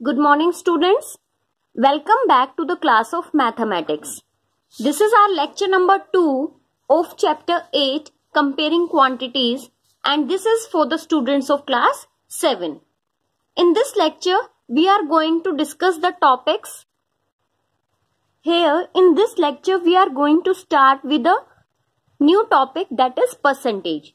Good morning, students. Welcome back to the class of mathematics. This is our lecture number 2 of chapter 8, comparing quantities, and this is for the students of class 7. In this lecture, we are going to discuss the topics. Here in this lecture, we are going to start with a new topic, that is percentage.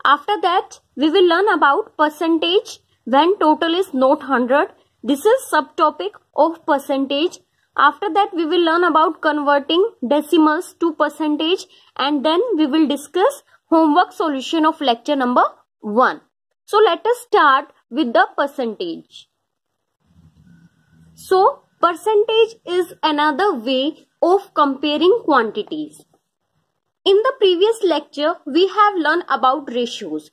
After that, we will learn about percentage when total is not 100. This is subtopic of percentage. After that, we will learn about converting decimals to percentage, and then we will discuss homework solution of lecture number 1. So let us start with the percentage. So percentage is another way of comparing quantities. In the previous lecture, we have learned about ratios.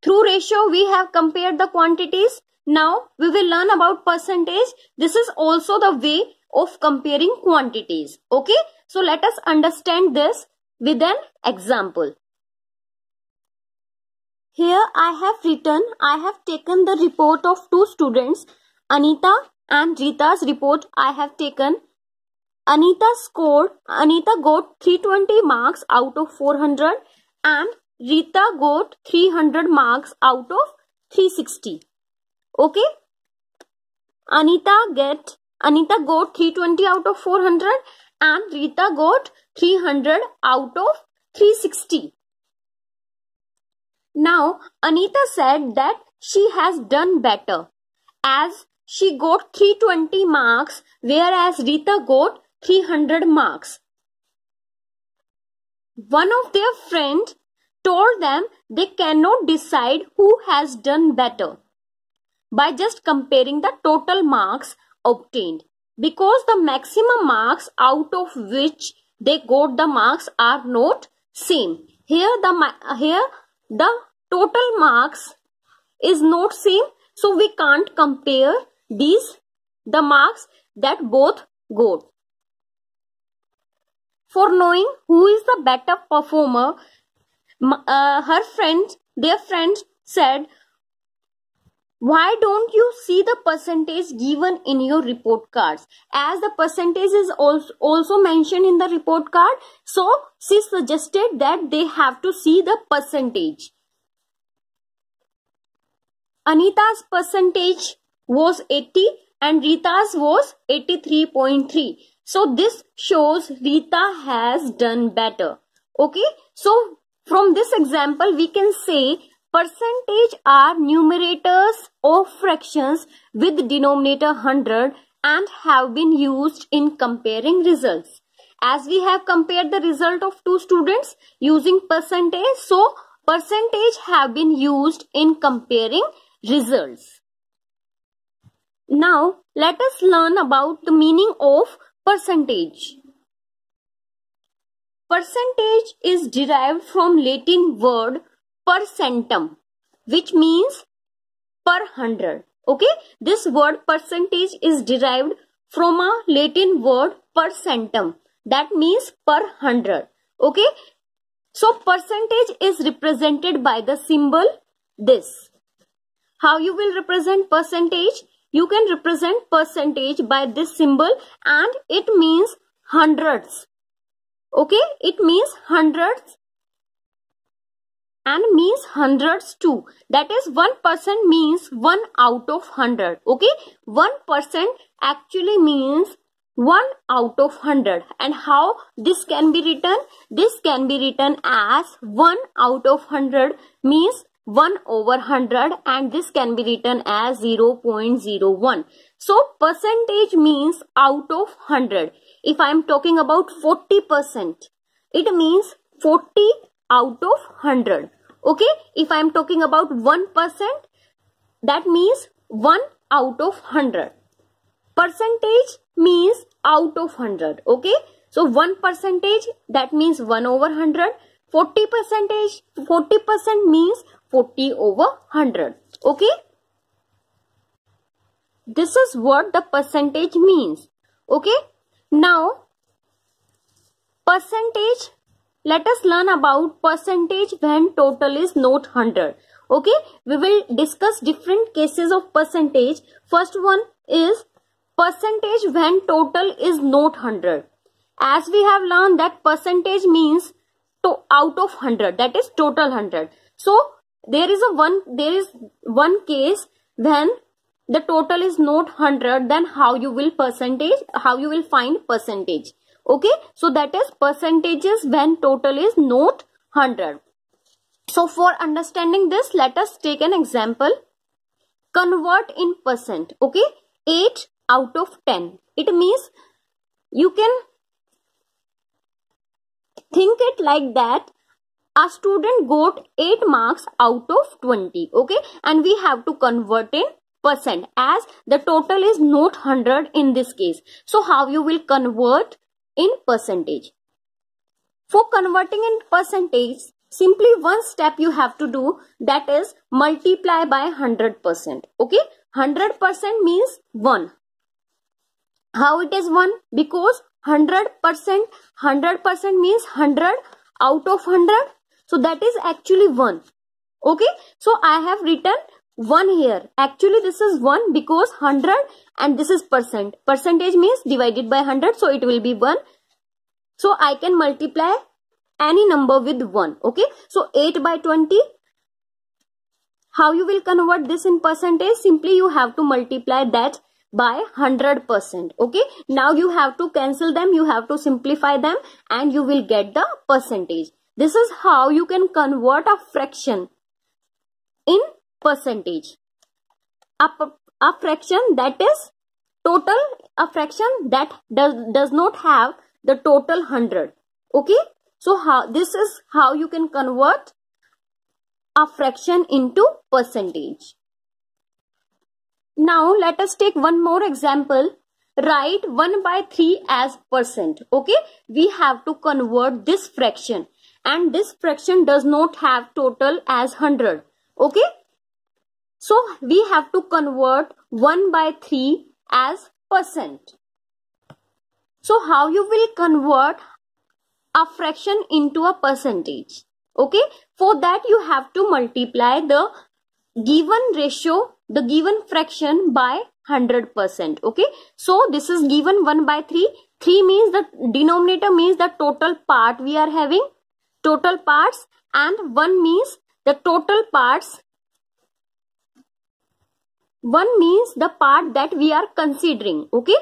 Through ratio, we have compared the quantities. Now, we will learn about percentage. This is also the way of comparing quantities. Okay? So, let us understand this with an example. Here, I have taken the report of two students, Anita and Rita's report I have taken. Anita got 320 marks out of 400 and Rita got 300 marks out of 360. Okay? Anita got 320 out of 400 and Rita got 300 out of 360. Now, Anita said that she has done better as she got 320 marks whereas Rita got 300 marks. One of their friends told them they cannot decide who has done better by just comparing the total marks obtained, because the maximum marks out of which they got the marks are not same. Here the total marks is not same, so we can't compare the marks that both got. For knowing who is the better performer, their friend said, why don't you see the percentage given in your report cards? As the percentage is also mentioned in the report card, so she suggested that they have to see the percentage. Anita's percentage was 80 and Rita's was 83.3. So this shows Rita has done better. Okay. So from this example, we can say percentage are numerators of fractions with denominator 100 and have been used in comparing results. As we have compared the result of two students using percentage, so percentage have been used in comparing results. Now, let us learn about the meaning of percentage. Percentage is derived from Latin word percentum, which means per 100. Okay, this word percentage is derived from a Latin word percentum, that means per 100. Okay, so percentage is represented by the symbol this. How you will represent percentage? You can represent percentage by this symbol, and it means hundreds. Okay, it means hundreds and means hundreds too. That is 1% means 1 out of 100. Okay, 1% actually means 1 out of 100. And how this can be written? This can be written as 1 out of 100 means 1 over 100, and this can be written as 0.01. So percentage means out of 100. If I am talking about 40%, it means 40 out of 100. Okay, if I am talking about 1%, that means 1 out of 100. Percentage means out of 100. Okay, so 1% that means 1 over 100. 40% means 40 over 100. Okay, this is what the percentage means. Okay, now percentage, let us learn about percentage when total is not 100. Okay, we will discuss different cases of percentage. First one is percentage when total is not 100. As we have learned that percentage means to out of 100, that is total 100. So there is one case when the total is not 100, then how you will find percentage. Okay, so that is percentages when total is not 100. So for understanding this, let us take an example. Convert in percent. Okay, 8 out of 10. It means you can think it like that. A student got 8 marks out of 20. Okay, and we have to convert in percent as the total is not 100 in this case. So how you will convert in percentage? For converting in percentage, simply one step you have to do, that is multiply by 100%. Okay, 100% means 1. How it is 1? Because 100% means 100 out of 100. So that is actually 1. Okay, so I have written 1 here. Actually this is 1 because 100 and this is percent. Percentage means divided by 100, so it will be 1. So I can multiply any number with 1. Okay, so 8 by 20. How you will convert this in percentage? Simply you have to multiply that by 100%. Okay, now you have to cancel them, you have to simplify them, and you will get the percentage. This is how you can convert a fraction in percentage. A fraction that is total, a fraction that does not have the total 100. Okay, so this is how you can convert a fraction into percentage. Now let us take one more example. Write 1 by 3 as percent. Okay, we have to convert this fraction, and this fraction does not have total as 100. Okay, so we have to convert 1 by 3 as percent. So how you will convert a fraction into a percentage? Okay, for that you have to multiply the given ratio, the given fraction by 100%. Okay, so this is given 1 by 3. 3 means the denominator means the total part we are having, total parts, and 1 means the total parts. 1 means the part that we are considering. Okay,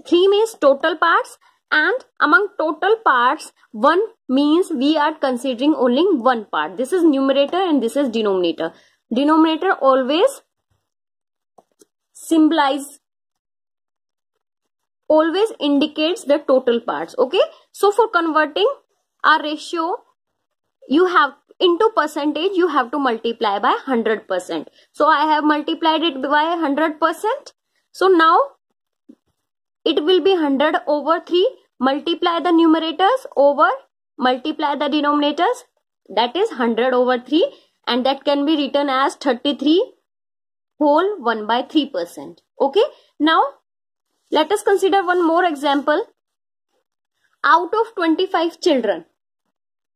3 means total parts, and among total parts 1 means we are considering only one part. This is numerator and this is denominator. Denominator always always indicates the total parts. Okay, so for converting a ratio, you have into percentage, you have to multiply by 100%. So I have multiplied it by 100%. So now it will be 100 over 3. Multiply the numerators over multiply the denominators. That is 100 over 3, and that can be written as 33 whole 1 by 3%. Okay, now let us consider one more example. Out of 25 children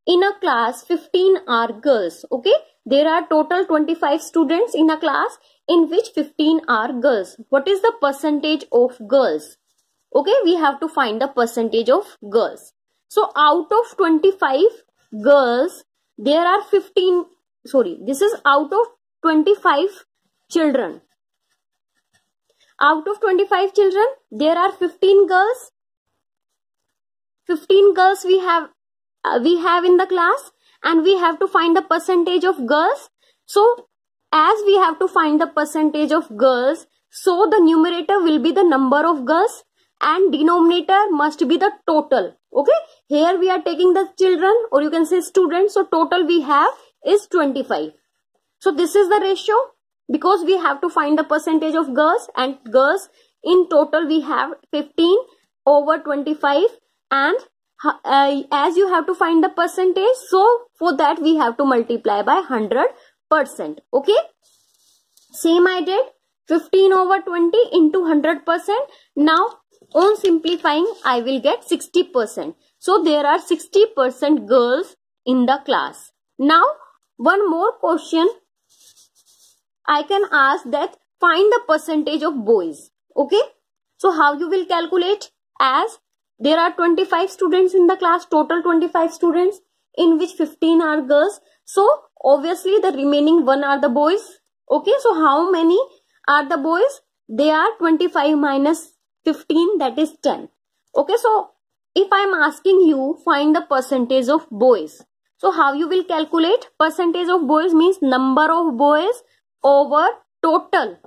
in a class, 15 are girls. Okay, there are total 25 students in a class in which 15 are girls. What is the percentage of girls? Okay, we have to find the percentage of girls. So out of 25 girls, there are 15, this is out of 25 children. Out of 25 children, there are 15 girls. 15 girls we have in the class, and we have to find the percentage of girls. So as we have to find the percentage of girls, so the numerator will be the number of girls and denominator must be the total. Okay, here we are taking the children, or you can say students, so total we have is 25. So this is the ratio, because we have to find the percentage of girls, and girls in total we have 15 over 25, and as you have to find the percentage, so for that we have to multiply by 100%. Okay, same I did, 15 over 20 into 100%. Now on simplifying, I will get 60%. So there are 60% girls in the class. Now one more question. I can ask that find the percentage of boys. Okay. So how you will calculate? As there are 25 students in the class, total 25 students, in which 15 are girls. So obviously the remaining 1 are the boys. Okay. So how many are the boys? They are 25 minus 15, that is 10. Okay. So if I am asking you find the percentage of boys, so how you will calculate? Percentage of boys means number of boys over total.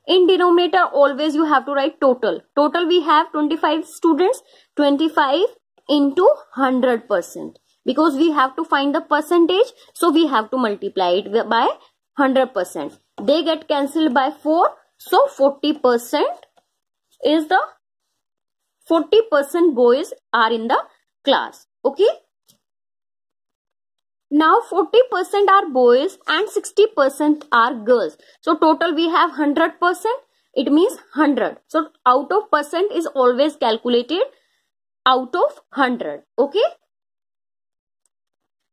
In denominator always you have to write total. Total we have 25 students, 25 into 100%. Because we have to find the percentage, so we have to multiply it by 100%. They get cancelled by 4. So 40% is the 40% boys are in the class. Okay. Now 40% are boys and 60% are girls. So total we have 100%. It means 100. So out of percent is always calculated out of 100. Okay.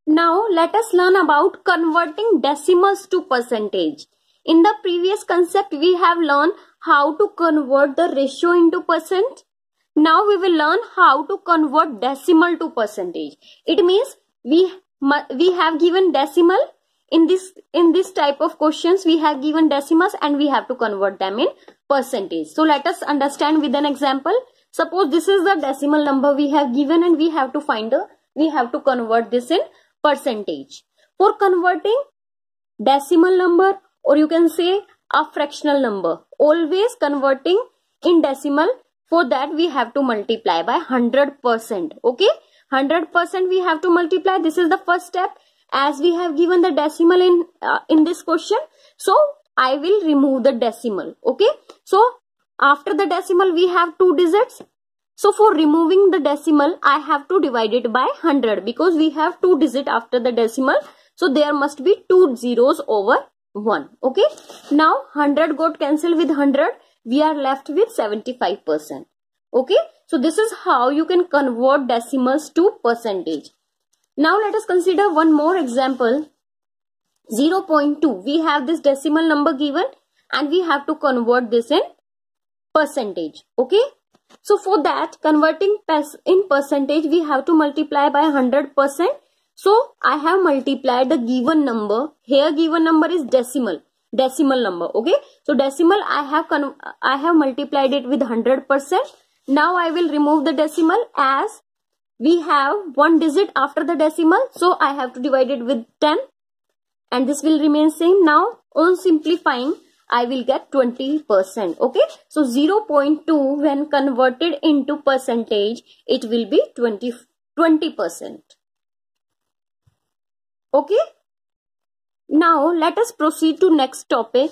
Now let us learn about converting decimals to percentage. In the previous concept we have learned how to convert the ratio into percent. Now we will learn how to convert decimal to percentage. It means we have given decimal in this type of questions. We have given decimals and we have to convert them in percentage. So let us understand with an example. Suppose this is the decimal number we have given and we have to convert this in percentage. For converting decimal number, or you can say a fractional number, always converting in decimal, for that we have to multiply by 100%. Okay. 100% we have to multiply. This is the first step, as we have given the decimal in this question. So I will remove the decimal. Okay. So after the decimal we have 2 digits. So for removing the decimal I have to divide it by 100, because we have 2 digits after the decimal. So there must be 2 zeros over 1. Okay. Now 100 got cancelled with 100. We are left with 75%. Okay. So this is how you can convert decimals to percentage. Now let us consider one more example. 0.2. We have this decimal number given and we have to convert this in percentage. Okay. So for that, converting in percentage, we have to multiply by 100%. So I have multiplied the given number. Here given number is decimal number. Okay. So decimal I have multiplied it with 100%. Now I will remove the decimal, as we have 1 digit after the decimal. So I have to divide it with 10 and this will remain same. Now on simplifying I will get 20%. Okay. So 0.2 when converted into percentage, it will be 20%. Okay. Now let us proceed to next topic,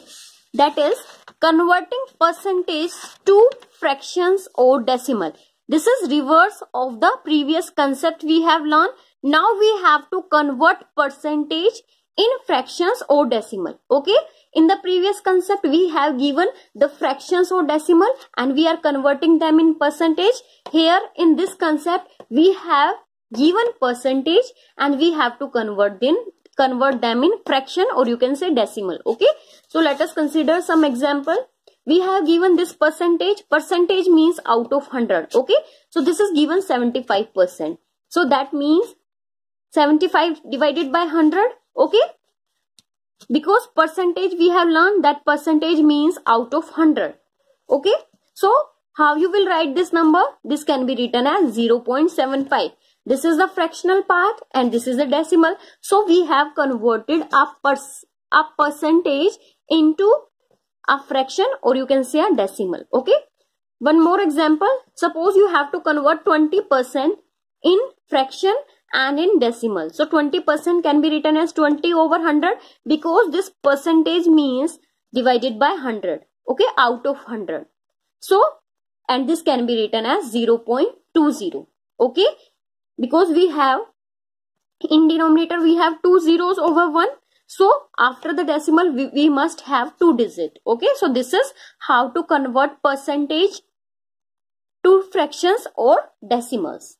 that is converting percentage to fractions or decimal. This is reverse of the previous concept we have learned. Now we have to convert percentage in fractions or decimal. Okay. In the previous concept we have given the fractions or decimal and we are converting them in percentage. Here in this concept we have given percentage and we have to convert them in fraction, or you can say decimal. Okay. So let us consider some example. We have given this percentage. Percentage means out of 100. Okay. So this is given 75%. So that means 75 divided by 100. Okay. Because percentage we have learned that percentage means out of 100. Okay. So how you will write this number? This can be written as 0.75. This is the fractional part and this is the decimal. So we have converted a percentage into a fraction, or you can say a decimal. Okay. One more example. Suppose you have to convert 20% in fraction and in decimal. So 20% can be written as 20 over 100 because this percentage means divided by 100. Okay. Out of 100. So, and this can be written as 0.20. Okay. Because we have in denominator we have 2 zeros over 1. So after the decimal we must have 2 digits. Okay. So this is how to convert percentage to fractions or decimals.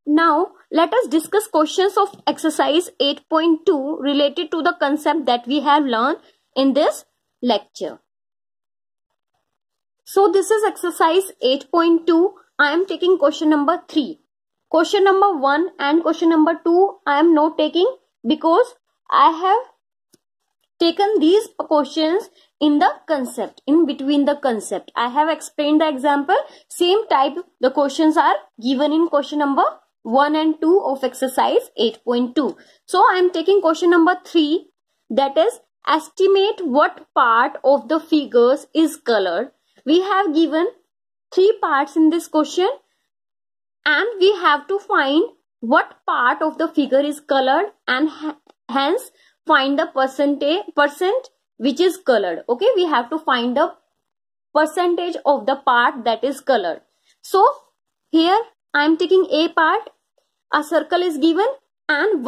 Now let us discuss questions of exercise 8.2 related to the concept that we have learned. in this lecture. So this is exercise 8.2. I am taking question number 3. Question number 1 and question number 2 I am not taking because I have taken these questions in the concept, in between the concept. I have explained the example. Same type the questions are given in question number 1 and 2 of exercise 8.2. So I am taking question number 3, that is estimate what part of the figures is colored. We have given 3 parts in this question and we have to find what part of the figure is colored and hence find the percent which is colored. Okay, we have to find the percentage of the part that is colored. So here I am taking A part. A circle is given and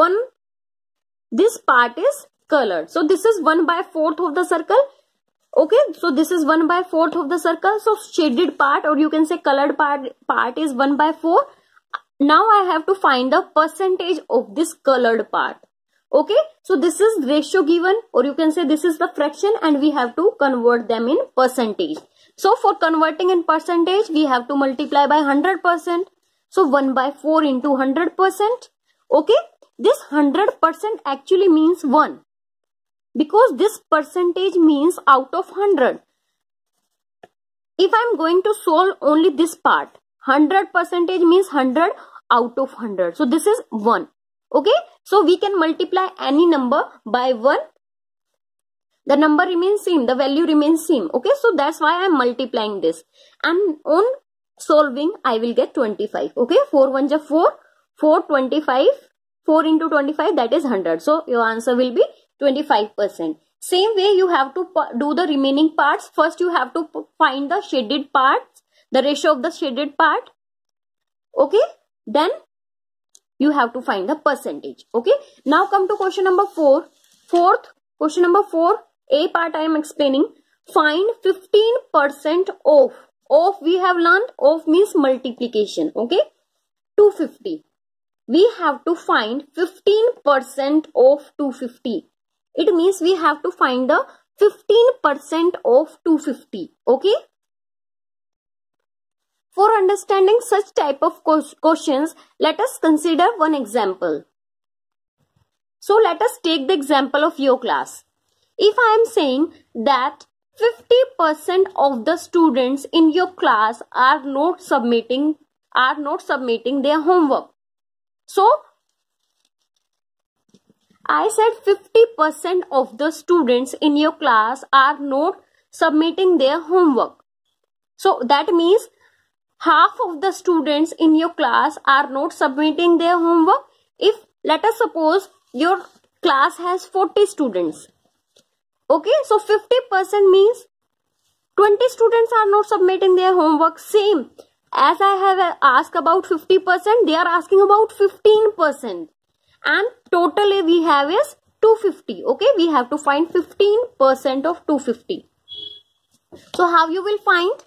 this part is colored. So this is 1/4 of the circle. Okay, so this is 1/4 of the circle. So shaded part, or you can say colored part is 1/4. Now I have to find the percentage of this colored part. Okay, so this is ratio given, or you can say this is the fraction, and we have to convert them in percentage. So for converting in percentage, we have to multiply by 100%. So 1/4 into 100%. Okay, this 100% actually means 1. Because this percentage means out of 100. If I am going to solve only this part, 100% means 100 out of 100. So this is 1. Okay, so we can multiply any number by 1. The number remains same, the value remains same. Okay, so that's why I am multiplying this. And on solving, I will get 25. Okay, 4 1 ja 4, 4 25, 4 into 25, that is 100. So your answer will be 25%. Same way you have to do the remaining parts. First you have to find the shaded parts, the ratio of the shaded part. Okay, then you have to find the percentage. Okay, now come to question number 4. Question number 4, A part I am explaining. Find 15% of. Of we have learned, of means multiplication. Okay, 250. We have to find 15% of 250. It means we have to find the 15% of 250. Okay. For understanding such type of questions, let us consider one example. So let us take the example of your class. If I am saying that 50% of the students in your class are not submitting their homework. So I said 50% of the students in your class are not submitting their homework. So that means half of the students in your class are not submitting their homework. If let us suppose your class has 40 students. Okay, so 50% means 20 students are not submitting their homework. Same as I have asked about 50%, they are asking about 15%. And totally we have is 250. Okay, we have to find 15% of 250. So how you will find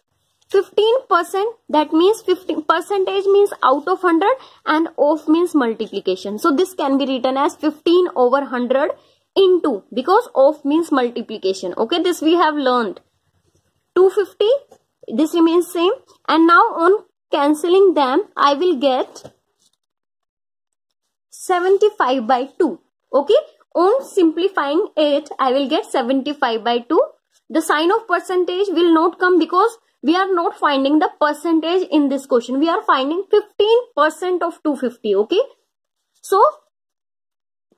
15%? That means 15% means out of 100 and of means multiplication. So this can be written as 15 over 100 into, because of means multiplication. Okay, this we have learned. 250, this remains same, and now on cancelling them I will get 75/2. Okay, on simplifying it I will get 75/2. The sign of percentage will not come because we are not finding the percentage in this question. We are finding 15% of 250. Okay, so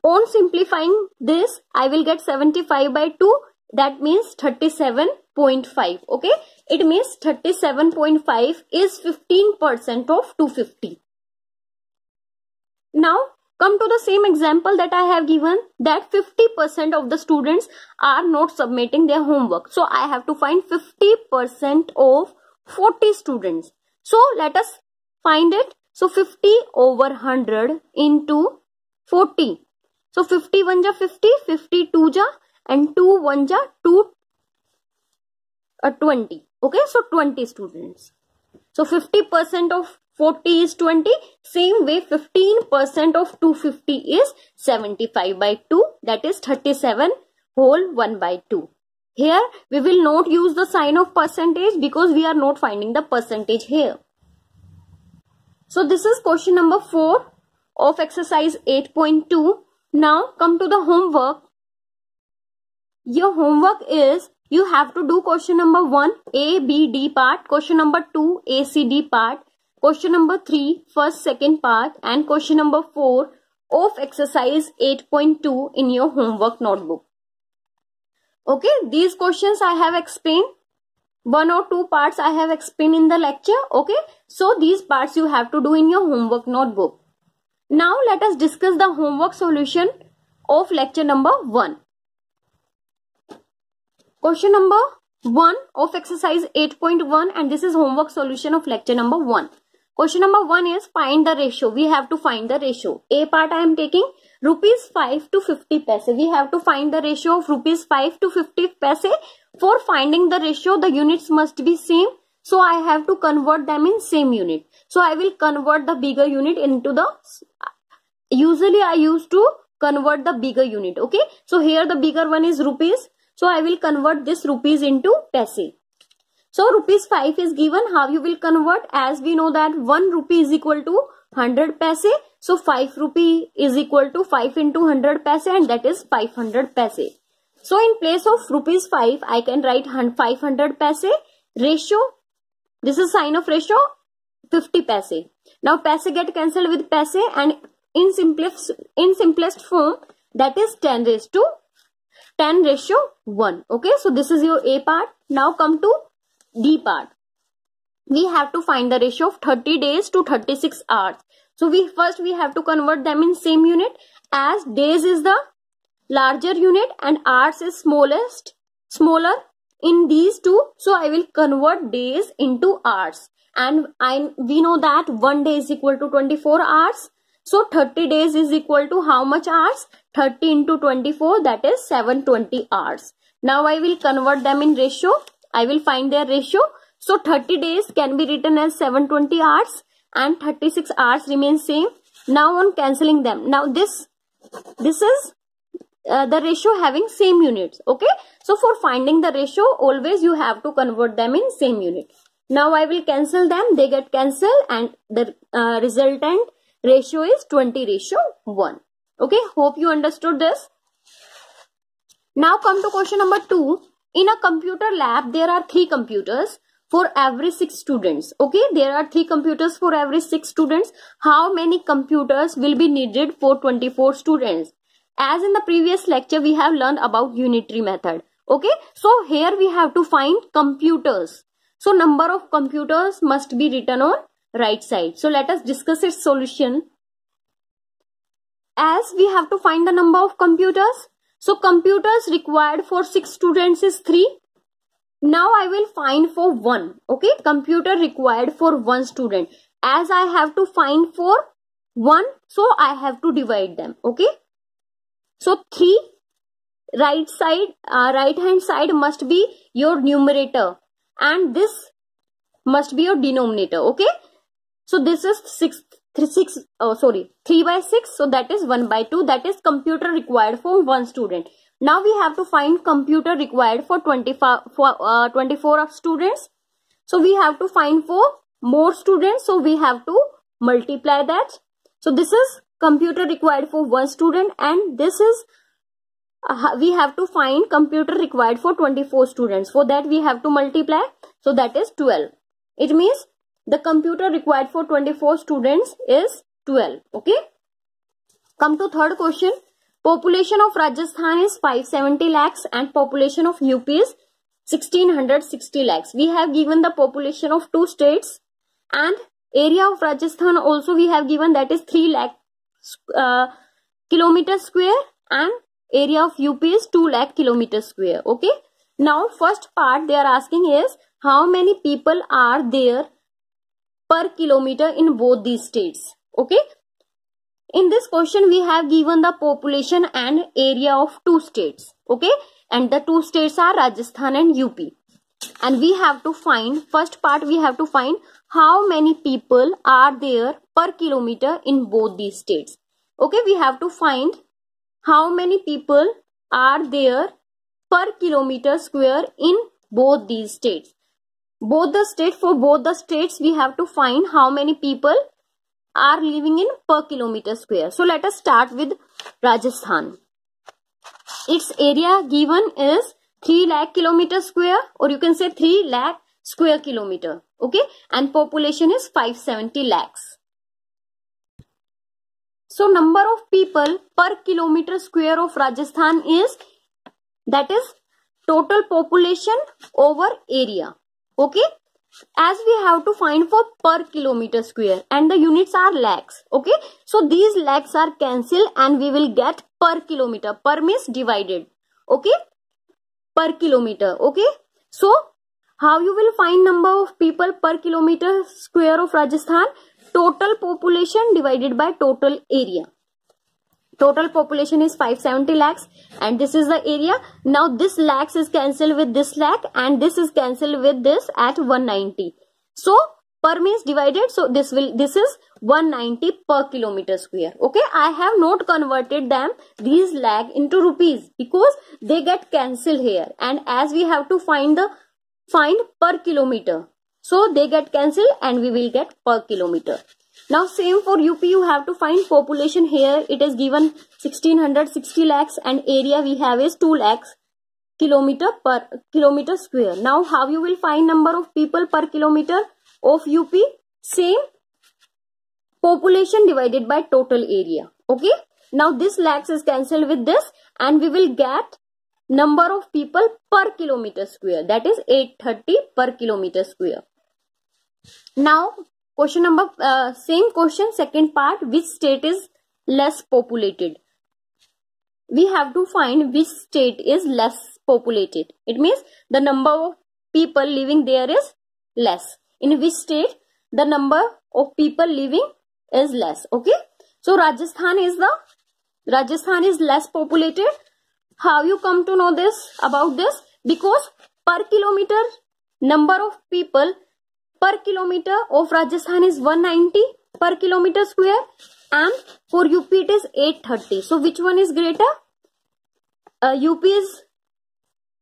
on simplifying this I will get 75/2. That means 37.5. Okay, it means 37.5 is 15% of 250. Now come to the same example that I have given, that 50% of the students are not submitting their homework. So I have to find 50% of 40 students. So let us find it. So 50 over 100 into 40. So 50 1 ja 50, 50 2 ja, and 2 1 ja 2, 20. Okay, so 20 students. So 50% of 40 is 20. Same way 15% of 250 is 75/2. That is 37 whole 1 by 2. Here we will not use the sign of percentage because we are not finding the percentage here. So this is question number 4 of exercise 8.2. Now come to the homework. Your homework is you have to do question number 1 A, B, D part, question number 2 A, C, D part, question number 3 first, second part, and question number 4 of exercise 8.2 in your homework notebook. Okay, these questions I have explained. 1 or 2 parts I have explained in the lecture. Okay, so these parts you have to do in your homework notebook. Now let us discuss the homework solution of lecture number 1. Question number 1 of exercise 8.1, and this is homework solution of lecture number 1. Question number 1 is find the ratio. We have to find the ratio. A part I am taking rupees 5 to 50 paise. We have to find the ratio of rupees 5 to 50 paise. For finding the ratio, the units must be same. So I have to convert them in same unit. So I will convert the bigger unit into the, usually I used to convert the bigger unit. Okay, so here the bigger one is rupees. So I will convert this rupees into paise. So rupees 5 is given. How you will convert? As we know that 1 rupee is equal to 100 paise. So 5 rupee is equal to 5 into 100 paise, and that is 500 paise. So in place of rupees 5, I can write 500 paise. Ratio, this is sign of ratio, 50 paise. Now paise get cancelled with paise, and in simplest form, that is 10 raised to 10 ratio 1. Okay, so this is your A part. Now come to D part. We have to find the ratio of 30 days to 36 hours. So we have to convert them in same unit, as days is the larger unit and hours is smaller in these two. So I will convert days into hours, and we know that 1 day is equal to 24 hours. So 30 days is equal to how much hours? 30 into 24, that is 720 hours. Now I will convert them in ratio. I will find their ratio. So 30 days can be written as 720 hours and 36 hours remain same. Now on cancelling them. Now this is the ratio having same units. Okay, so for finding the ratio, always you have to convert them in same unit. Now I will cancel them. They get cancelled, and the resultant ratio is 20 ratio 1. Okay, hope you understood this. Now come to question number 2. In a computer lab, there are 3 computers for every 6 students. Okay, there are 3 computers for every 6 students. How many computers will be needed for 24 students? As in the previous lecture, we have learned about unitary method. Okay, so here we have to find computers. So number of computers must be written on right side. So let us discuss its solution. As we have to find the number of computers, so computers required for 6 students is 3. Now I will find for 1. Okay, computer required for 1 student. As I have to find for 1, so I have to divide them. Okay, so 3 right hand side must be your numerator, and this must be your denominator. Okay, so this is 3 by 6, so that is 1 by 2. That is computer required for 1 student. Now we have to find computer required for 24 of students. So we have to find for more students, so we have to multiply that. So this is computer required for 1 student, and this is we have to find computer required for 24 students. For that we have to multiply, so that is 12. It means the computer required for 24 students is 12. Okay, come to third question. Population of Rajasthan is 570 lakhs and population of UP is 1660 lakhs. We have given the population of 2 states, and area of Rajasthan also we have given, that is 3 lakh kilometers square, and area of UP is 2 lakh kilometers square. Okay, now first part they are asking is how many people are there per kilometer in both these states. Okay, in this question we have given the population and area of 2 states. Okay, and the 2 states are Rajasthan and UP, and we have to find, first part we have to find how many people are there per kilometer in both these states. Okay, we have to find how many people are there per kilometer square in both these states. For both the states we have to find how many people are living in per kilometer square. So let us start with Rajasthan. Its area given is 3 lakh kilometer square, or you can say 3 lakh square kilometer. Okay, and population is 570 lakhs. So number of people per kilometer square of Rajasthan is, that is total population over area. Okay, as we have to find for per kilometer square and the units are lakhs. Okay, so these lakhs are cancelled and we will get per kilometer. Per means divided. Okay, per kilometer. Okay, so how you will find number of people per kilometer square of Rajasthan? Total population divided by total area. Total population is 570 lakhs and this is the area. Now this lakhs is cancelled with this lakh and this is cancelled with this at 190. So per means divided, so this is 190 per kilometer square. Okay, I have not converted them these lakh into rupees because they get cancelled here, and as we have to find per kilometer, so they get cancelled and we will get per kilometer. Now same for UP, you have to find population. Here it is given 1660 lakhs and area we have is 2 lakhs kilometer per kilometer square. Now how you will find number of people per kilometer of UP? Same, population divided by total area. Okay, now this lakhs is cancelled with this and we will get number of people per kilometer square, that is 830 per kilometer square. Now question number, same question, second part, which state is less populated? We have to find which state is less populated. It means the number of people living there is less. In which state the number of people living is less? Okay, so Rajasthan is less populated. How you come to know this about this? Because per kilometer number of people per kilometer of Rajasthan is 190 per kilometer square and for UP it is 830. So which one is greater? UP is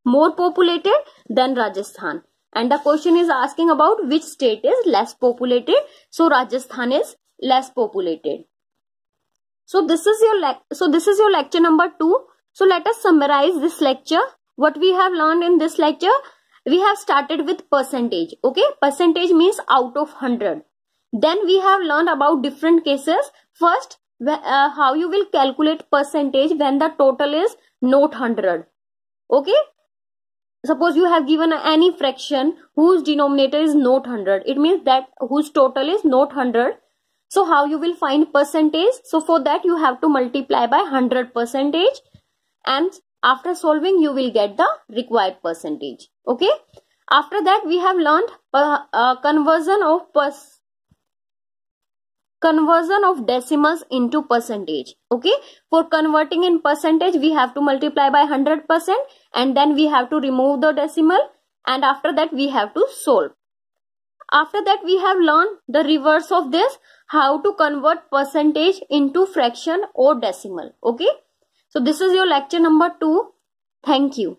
more populated than Rajasthan, and the question is asking about which state is less populated. So Rajasthan is less populated. So this is your lecture number 2. So let us summarize this lecture. What we have learned in this lecture, we have started with percentage. Okay, percentage means out of 100. Then we have learned about different cases. First, how you will calculate percentage when the total is not 100. Okay, suppose you have given any fraction whose denominator is not 100. It means that whose total is not 100. So how you will find percentage? So for that you have to multiply by 100 percentage, and after solving you will get the required percentage. Okay, after that we have learned conversion of decimals into percentage. Okay, for converting in percentage we have to multiply by 100% and then we have to remove the decimal, and after that we have to solve. After that we have learned the reverse of this, how to convert percentage into fraction or decimal. Okay, so this is your lecture number 2. Thank you.